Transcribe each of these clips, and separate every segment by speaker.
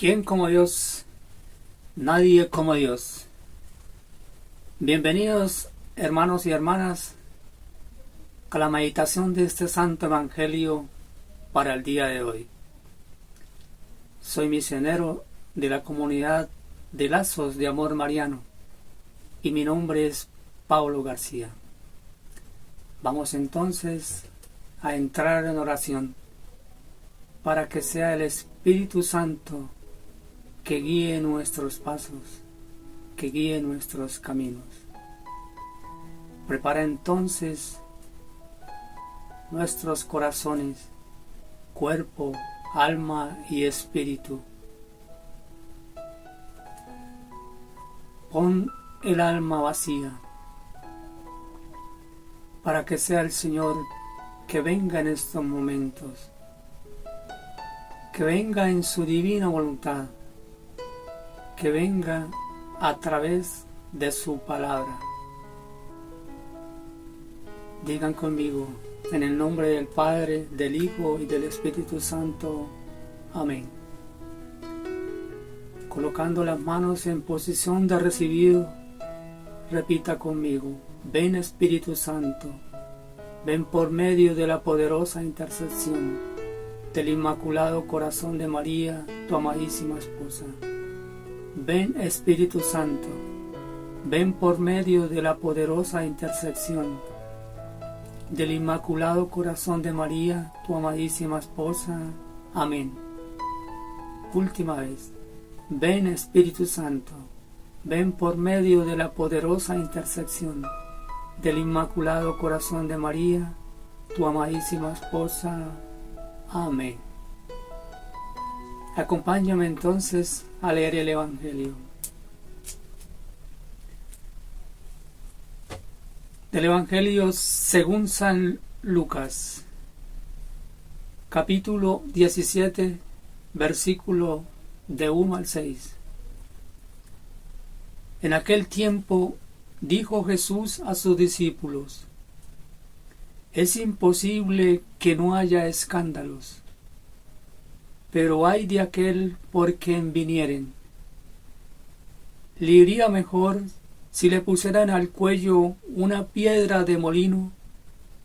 Speaker 1: ¿Quién como Dios? Nadie como Dios. Bienvenidos, hermanos y hermanas, a la meditación de este Santo Evangelio para el día de hoy. Soy misionero de la comunidad de Lazos de Amor Mariano y mi nombre es Pablo García. Vamos entonces a entrar en oración para que sea el Espíritu Santo que guíe nuestros pasos, que guíe nuestros caminos. Prepara entonces nuestros corazones, cuerpo, alma y espíritu. Pon el alma vacía para que sea el Señor que venga en estos momentos, que venga en su divina voluntad, que venga a través de su palabra. Digan conmigo, en el nombre del Padre, del Hijo y del Espíritu Santo. Amén. Colocando las manos en posición de recibir, repita conmigo: ven Espíritu Santo, ven por medio de la poderosa intercesión del Inmaculado Corazón de María, tu amadísima esposa. Ven Espíritu Santo, ven por medio de la poderosa intercesión del Inmaculado Corazón de María, tu amadísima esposa. Amén. Última vez. Ven Espíritu Santo, ven por medio de la poderosa intercesión del Inmaculado Corazón de María, tu amadísima esposa. Amén. Acompáñame entonces a leer el Evangelio. Del Evangelio según San Lucas, capítulo 17, versículo de 1 al 6. En aquel tiempo dijo Jesús a sus discípulos: es imposible que no haya escándalos, pero ay de aquel por quien vinieren. Le iría mejor si le pusieran al cuello una piedra de molino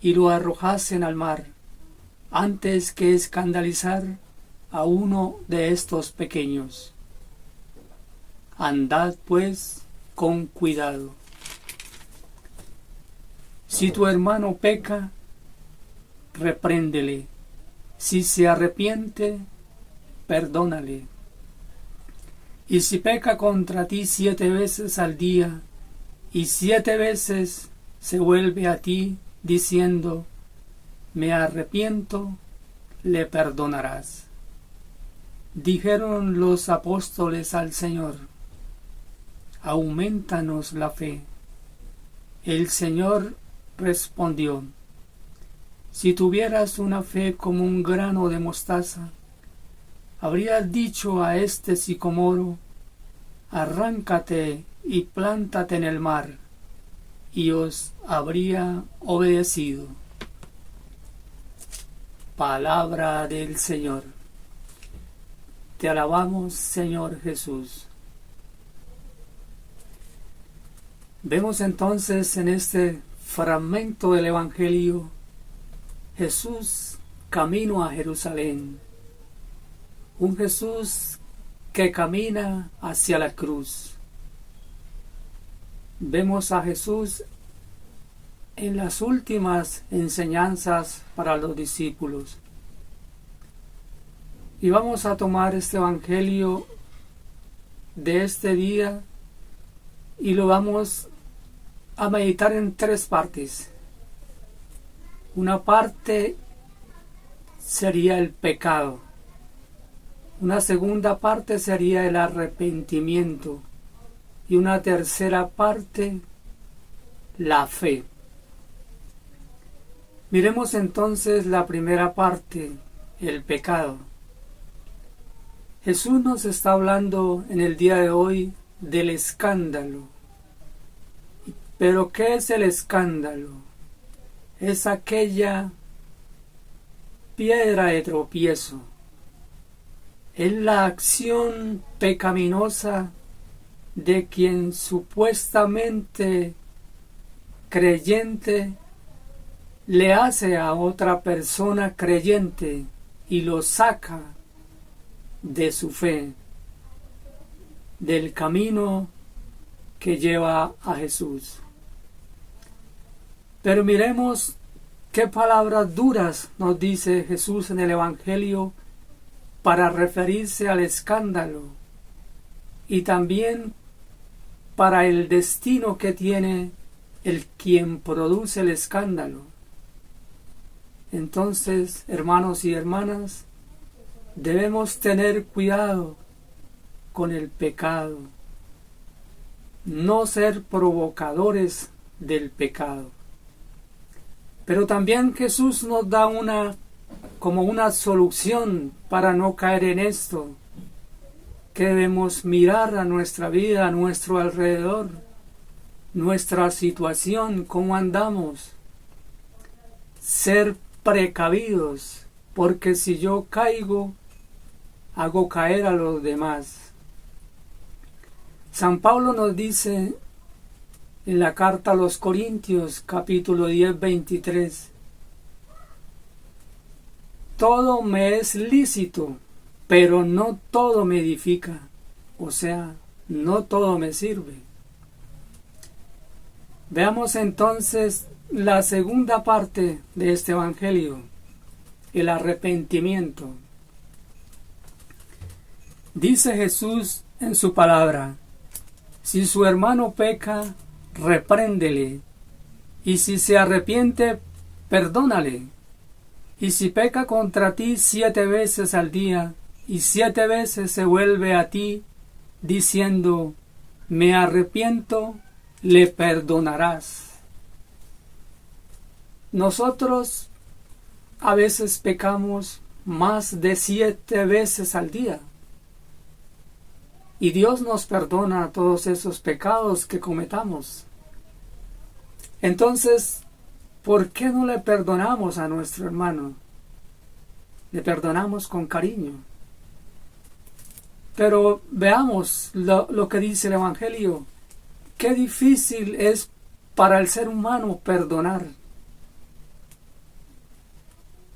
Speaker 1: y lo arrojasen al mar, antes que escandalizar a uno de estos pequeños. Andad pues con cuidado. Si tu hermano peca, repréndele. Si se arrepiente, perdónale. Y si peca contra ti 7 veces al día, y 7 veces se vuelve a ti diciendo: me arrepiento, le perdonarás. Dijeron los apóstoles al Señor: aumentanos la fe. El Señor respondió: si tuvieras una fe como un grano de mostaza, habrías dicho a este sicomoro: arráncate y plántate en el mar, y os habría obedecido. Palabra del Señor. Te alabamos, Señor Jesús. Vemos entonces en este fragmento del Evangelio Jesús camino a Jerusalén, un Jesús que camina hacia la cruz. Vemos a Jesús en las últimas enseñanzas para los discípulos. Y vamos a tomar este Evangelio de este día y lo vamos a meditar en 3 partes. Una parte sería el pecado. Una segunda parte sería el arrepentimiento. Y una tercera parte, la fe. Miremos entonces la primera parte, el pecado. Jesús nos está hablando en el día de hoy del escándalo. ¿Pero qué es el escándalo? Es aquella piedra de tropiezo, es la acción pecaminosa de quien supuestamente creyente le hace a otra persona creyente y lo saca de su fe, del camino que lleva a Jesús. Pero miremos qué palabras duras nos dice Jesús en el Evangelio para referirse al escándalo y también para el destino que tiene el quien produce el escándalo. Entonces, hermanos y hermanas, debemos tener cuidado con el pecado, no ser provocadores del pecado. Pero también Jesús nos da como una solución para no caer en esto, que debemos mirar a nuestra vida, a nuestro alrededor, nuestra situación, cómo andamos, ser precavidos, porque si yo caigo, hago caer a los demás. San Pablo nos dice en la carta a los Corintios, capítulo 10, 23, todo me es lícito, pero no todo me edifica, o sea, no todo me sirve. Veamos entonces la segunda parte de este Evangelio, el arrepentimiento. Dice Jesús en su palabra, si su hermano peca, repréndele, y si se arrepiente, perdónale. Y si peca contra ti 7 veces al día, y 7 veces se vuelve a ti, diciendo, me arrepiento, le perdonarás. Nosotros a veces pecamos más de 7 veces al día. Y Dios nos perdona todos esos pecados que cometamos. Entonces, ¿por qué no le perdonamos a nuestro hermano? Le perdonamos con cariño. Pero veamos lo que dice el Evangelio. Qué difícil es para el ser humano perdonar.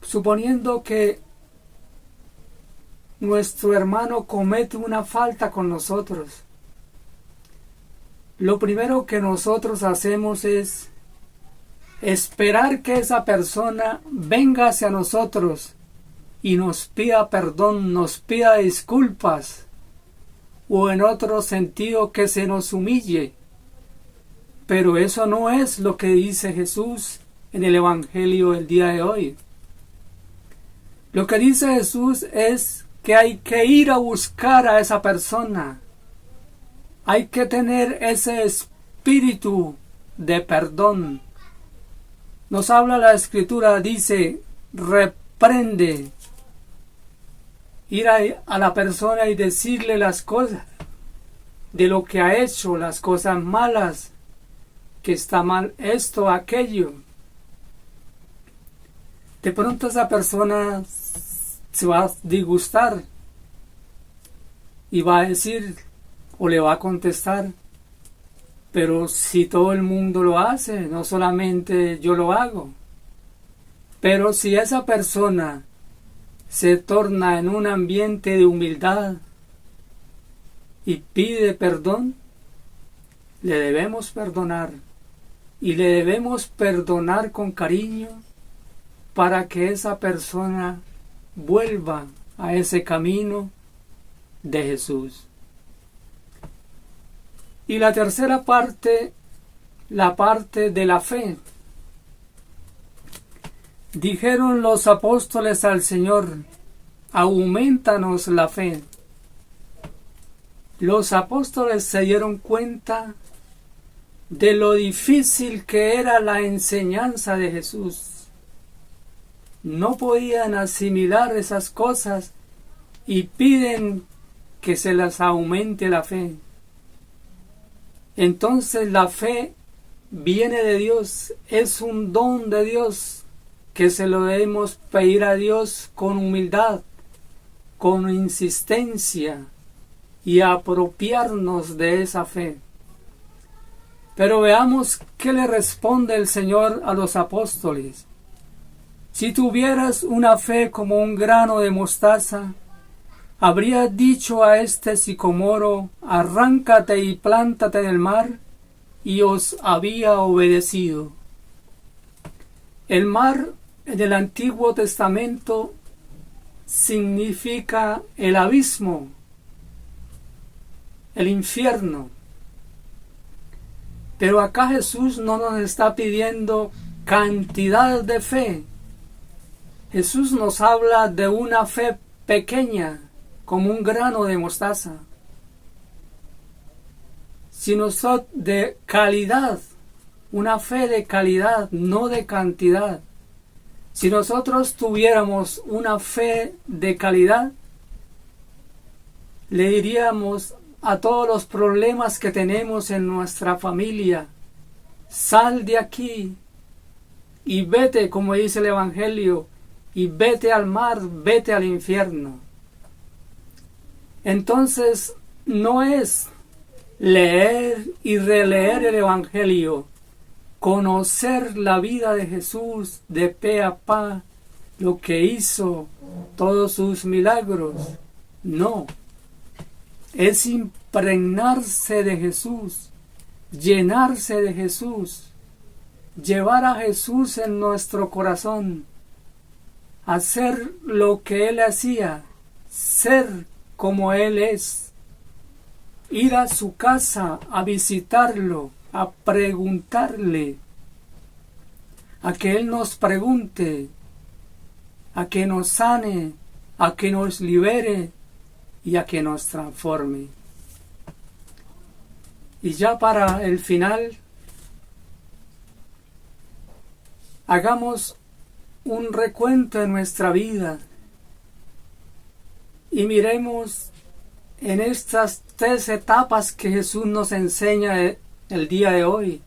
Speaker 1: Suponiendo que nuestro hermano comete una falta con nosotros, lo primero que nosotros hacemos es esperar que esa persona venga hacia nosotros y nos pida perdón, nos pida disculpas, o en otro sentido que se nos humille. Pero eso no es lo que dice Jesús en el Evangelio del día de hoy. Lo que dice Jesús es que hay que ir a buscar a esa persona. Hay que tener ese espíritu de perdón. Nos habla la Escritura, dice, reprende. Ir a la persona y decirle las cosas de lo que ha hecho, las cosas malas, que está mal esto, aquello. De pronto esa persona se va a disgustar y va a decir o le va a contestar, pero si todo el mundo lo hace, no solamente yo lo hago. Pero si esa persona se torna en un ambiente de humildad y pide perdón, le debemos perdonar, y le debemos perdonar con cariño para que esa persona vuelva a ese camino de Jesús. Y la tercera parte, la parte de la fe. Dijeron los apóstoles al Señor, aumentanos la fe. Los apóstoles se dieron cuenta de lo difícil que era la enseñanza de Jesús. No podían asimilar esas cosas y piden que se les aumente la fe. Entonces la fe viene de Dios, es un don de Dios que se lo debemos pedir a Dios con humildad, con insistencia y apropiarnos de esa fe. Pero veamos qué le responde el Señor a los apóstoles. Si tuvieras una fe como un grano de mostaza, habría dicho a este sicomoro, arráncate y plántate en el mar, y os había obedecido. El mar en el Antiguo Testamento significa el abismo, el infierno. Pero acá Jesús no nos está pidiendo cantidad de fe. Jesús nos habla de una fe pequeña, como un grano de mostaza, sino de calidad, una fe de calidad, no de cantidad. Si nosotros tuviéramos una fe de calidad, le diríamos a todos los problemas que tenemos en nuestra familia: sal de aquí y vete, como dice el Evangelio, y vete al mar, vete al infierno. Entonces, no es leer y releer el Evangelio, conocer la vida de Jesús de pe a pa, lo que hizo, todos sus milagros. No, es impregnarse de Jesús, llenarse de Jesús, llevar a Jesús en nuestro corazón, hacer lo que Él hacía, ser como Él es, ir a su casa a visitarlo, a preguntarle, a que Él nos pregunte, a que nos sane, a que nos libere y a que nos transforme. Y ya para el final, hagamos un recuento de nuestra vida y miremos en estas 3 etapas que Jesús nos enseña el día de hoy.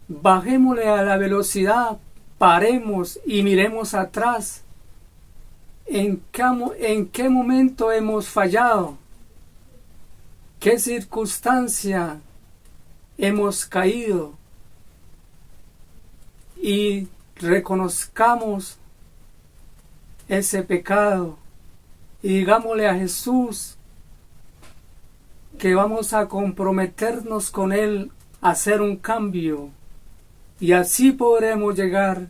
Speaker 1: Bajémosle a la velocidad, paremos y miremos atrás. ¿En qué momento hemos fallado? ¿Qué circunstancia hemos caído? Y reconozcamos ese pecado y digámosle a Jesús que vamos a comprometernos con Él a hacer un cambio, y así podremos llegar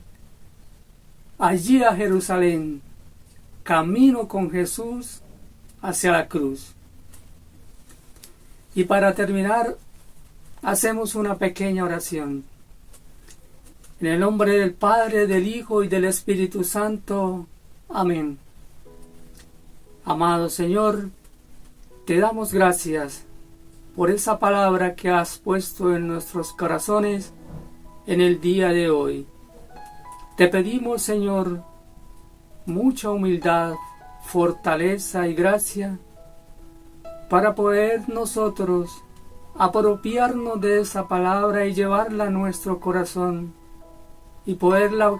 Speaker 1: allí a Jerusalén, camino con Jesús hacia la cruz. Y para terminar, hacemos una pequeña oración. En el nombre del Padre, del Hijo y del Espíritu Santo. Amén. Amado Señor, te damos gracias por esa palabra que has puesto en nuestros corazones en el día de hoy. Te pedimos, Señor, mucha humildad, fortaleza y gracia para poder nosotros apropiarnos de esa palabra y llevarla a nuestro corazón y poderla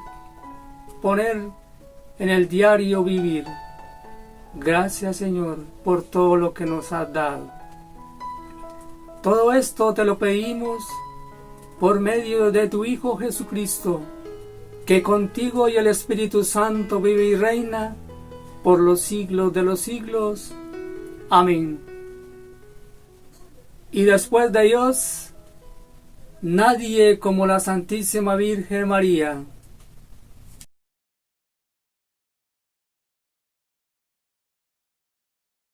Speaker 1: poner en el diario vivir. Gracias, Señor, por todo lo que nos has dado. Todo esto te lo pedimos por medio de tu Hijo Jesucristo, que contigo y el Espíritu Santo vive y reina por los siglos de los siglos. Amén. Y después de Dios, nadie como la Santísima Virgen María.